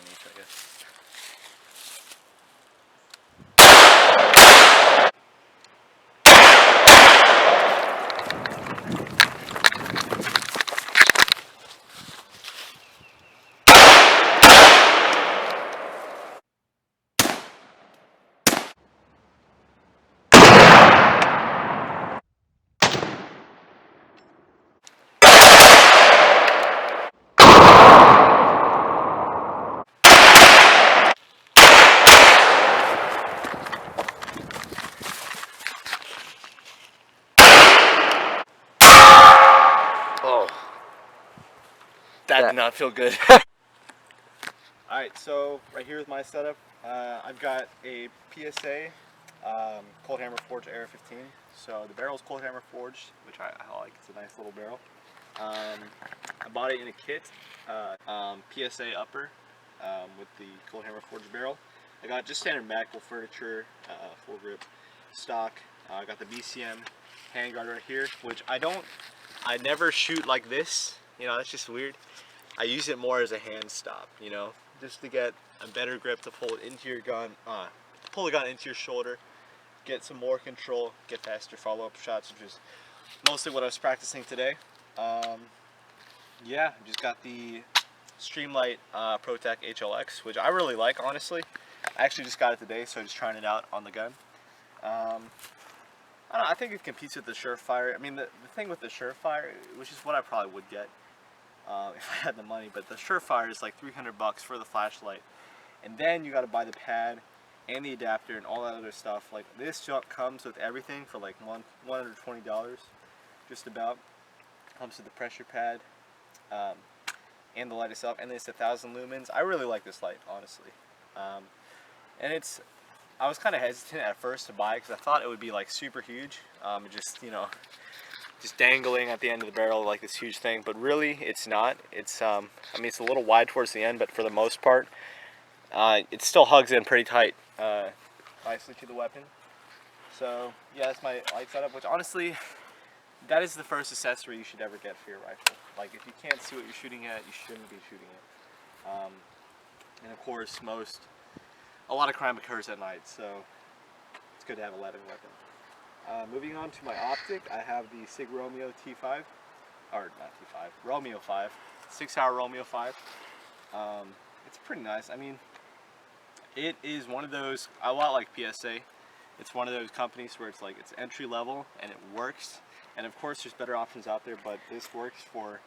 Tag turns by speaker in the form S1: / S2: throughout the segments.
S1: one each, I guess. Oh, that did not feel good. Alright, so right here is my setup. I've got a PSA Cold Hammer Forged AR-15. So the barrel is Cold Hammer Forged, which I like. It's a nice little barrel. I bought it in a kit, PSA upper with the Cold Hammer Forged barrel. I got just standard Mac furniture, full grip stock. I got the BCM handguard right here, which I never shoot like this. You know, that's just weird. I use it more as a hand stop, you know, just to get a better grip to pull it into your gun, pull the gun into your shoulder, get some more control, get faster follow-up shots, which is mostly what I was practicing today. Yeah, just got the Streamlight ProTech HLX, which I really like, honestly. I actually just got it today, so I'm just trying it out on the gun. I don't know, I think it competes with the Surefire. I mean, the thing with the Surefire, which is what I probably would get if I had the money, but the Surefire is like $300 for the flashlight, and then you got to buy the pad and the adapter and all that other stuff. Like, this junk comes with everything for like $120, just about. Comes with the pressure pad and the light itself, and it's 1,000 lumens. I really like this light, honestly, and I was kind of hesitant at first to buy it because I thought it would be like super huge, just, you know, just dangling at the end of the barrel like this huge thing, but really it's not. It's I mean, it's a little wide towards the end, but for the most part it still hugs in pretty tight nicely to the weapon. So yeah, that's my light setup, which honestly, that is the first accessory you should ever get for your rifle. Like, if you can't see what you're shooting at, you shouldn't be shooting it. And of course, a lot of crime occurs at night, so it's good to have a lead weapon. Moving on to my optic, I have the Sig Romeo T5, or not T5, Romeo 5, 6-hour Romeo 5. It's pretty nice. I mean, it is one of those, a lot like PSA, it's one of those companies where it's like, it's entry level and it works. And of course there's better options out there, but this works for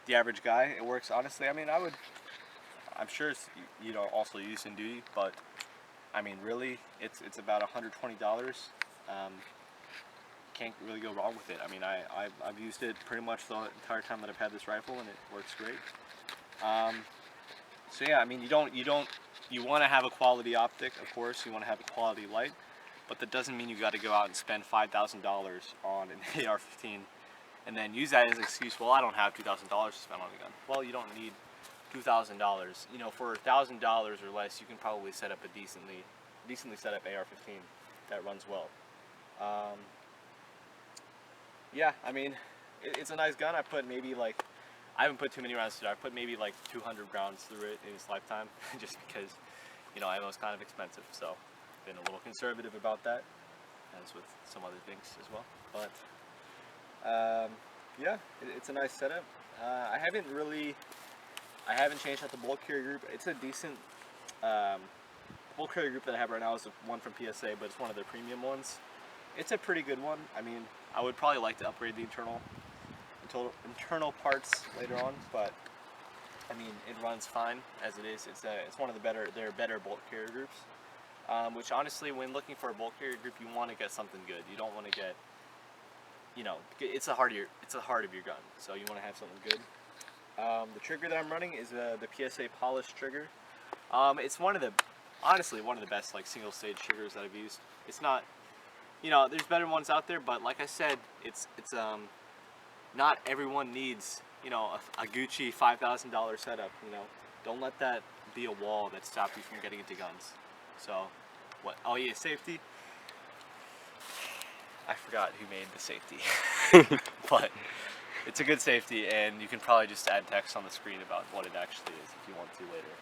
S1: the average guy. It works, honestly. I mean, I'm sure it's, you know, also used in duty, but I mean, really, it's about $120. Can't really go wrong with it. I mean, I've used it pretty much the entire time that I've had this rifle, and it works great. So yeah, I mean, you want to have a quality optic, of course. You want to have a quality light, but that doesn't mean you got to go out and spend $5,000 on an AR-15 and then use that as an excuse. Well, I don't have $2,000 to spend on a gun. Well, you don't need $2,000. You know, for $1,000 or less, you can probably set up a decently set up AR-15 that runs well. Yeah, I mean, it's a nice gun. I put maybe like, I haven't put too many rounds through it. I put maybe like 200 rounds through it in its lifetime, just because, you know, I know it's kind of expensive, so been a little conservative about that, as with some other things as well. But yeah, it's a nice setup. I haven't changed out the bolt carrier group. It's a decent bolt carrier group that I have right now is the one from PSA, but it's one of their premium ones. It's a pretty good one. I mean, I would probably like to upgrade the internal parts later on, but I mean, it runs fine as it is. It's one of their better bolt carrier groups. Which honestly, when looking for a bolt carrier group, you want to get something good. You don't want to get, you know, it's the heart of your gun, so you want to have something good. The trigger that I'm running is the PSA polished trigger. It's honestly one of the best like single stage triggers that I've used. It's not, you know, there's better ones out there, but like I said, it's not everyone needs, you know, a Gucci $5,000 setup. You know, don't let that be a wall that stops you from getting into guns. So, what? Oh yeah, safety. I forgot who made the safety, but it's a good safety, and you can probably just add text on the screen about what it actually is if you want to later.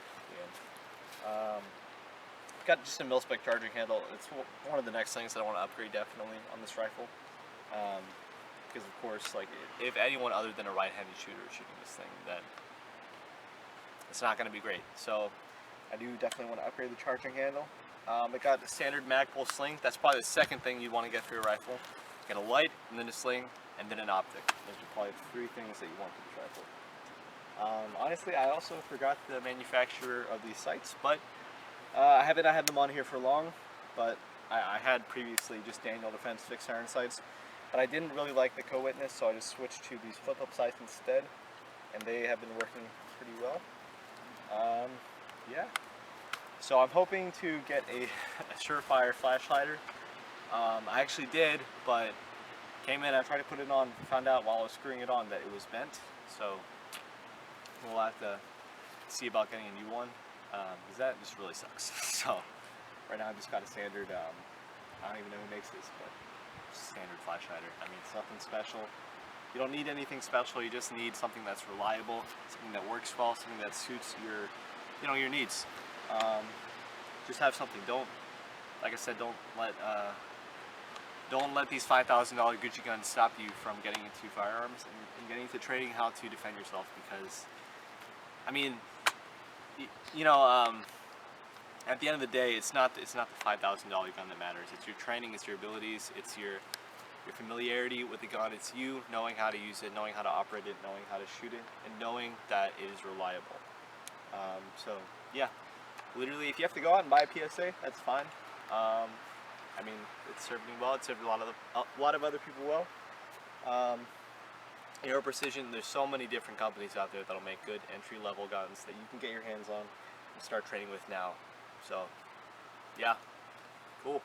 S1: Got just a mil-spec charging handle. It's one of the next things that I want to upgrade definitely on this rifle. Because of course, like, if anyone other than a right-handed shooter is shooting this thing, then it's not going to be great. So I do definitely want to upgrade the charging handle. I got the standard Magpul sling. That's probably the second thing you want to get for your rifle. Get a light, and then a sling, and then an optic. Those are probably the three things that you want for this rifle. Honestly, I also forgot the manufacturer of these sights, but I haven't had them on here for long. But I had previously just Daniel Defense fixed iron sights, but I didn't really like the co-witness, so I just switched to these flip-up sights instead, and they have been working pretty well. Yeah. So I'm hoping to get a Surefire flash hider. I actually did, but came in, I tried to put it on, found out while I was screwing it on that it was bent, so we'll have to see about getting a new one, because that just really sucks. So right now I've just got a standard, I don't even know who makes this, but standard flash hider. I mean, it's nothing special. You don't need anything special, you just need something that's reliable, something that works well, something that suits your, your needs. Just have something. Like I said, don't let these $5,000 Gucci guns stop you from getting into firearms and getting into training how to defend yourself, because, I mean, at the end of the day, it's not the $5,000 gun that matters. It's your training, it's your abilities, it's your familiarity with the gun. It's you knowing how to use it, knowing how to operate it, knowing how to shoot it, and knowing that it is reliable. So yeah, literally, if you have to go out and buy a PSA, that's fine. I mean, it's served me well. It served a lot of other people well. Aero Precision, there's so many different companies out there that'll make good entry-level guns that you can get your hands on and start training with now. So, yeah, cool.